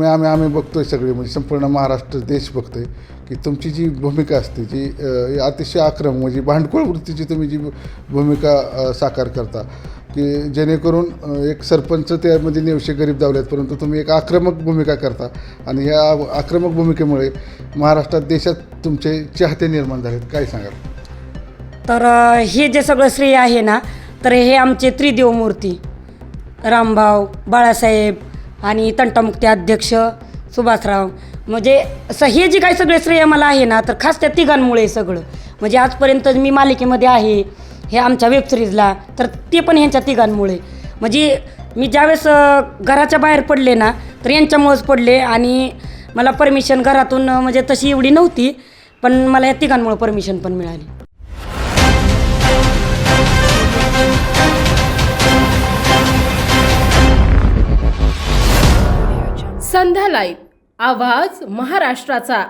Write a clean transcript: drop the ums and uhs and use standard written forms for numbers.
आम्ही बघतोय सगळे, म्हणजे संपूर्ण महाराष्ट्र देश बघतोय की तुमची जी भूमिका असते जी अतिशय आक्रमक, म्हणजे भांडखोळ वृत्तीची तुम्ही जी भूमिका साकार करता, की जेणेकरून एक सरपंच त्यामध्ये नेवशे गरीब दावलेत, परंतु तुम्ही एक आक्रमक भूमिका करता आणि ह्या आक्रमक भूमिकेमुळे महाराष्ट्रात देशात तुमचे चाहते निर्माण झालेत. काय सांगाल? तर हे जे सगळं श्रेय आहे ना, तर हे आमचे त्रिदेव मूर्ती रामभाऊ, बाळासाहेब आणि तंटामुक्ती अध्यक्ष सुभाषराव, म्हणजे हे जे काही सगळे श्रेय मला आहे ना, तर खास त्या तिघांमुळे सगळं. म्हणजे आजपर्यंत मी मालिकेमध्ये आहे हे आमच्या वेबसिरीजला, तर ते पण ह्यांच्या तिघांमुळे. म्हणजे मी ज्यावेळेस घराच्या बाहेर पडले ना, तर यांच्यामुळेच पडले. आणि मला परमिशन घरातून म्हणजे तशी एवढी नव्हती, पण मला या तिघांमुळे परमिशन पण मिळाली. संध्या लाईव्ह, आवाज महाराष्ट्राचा.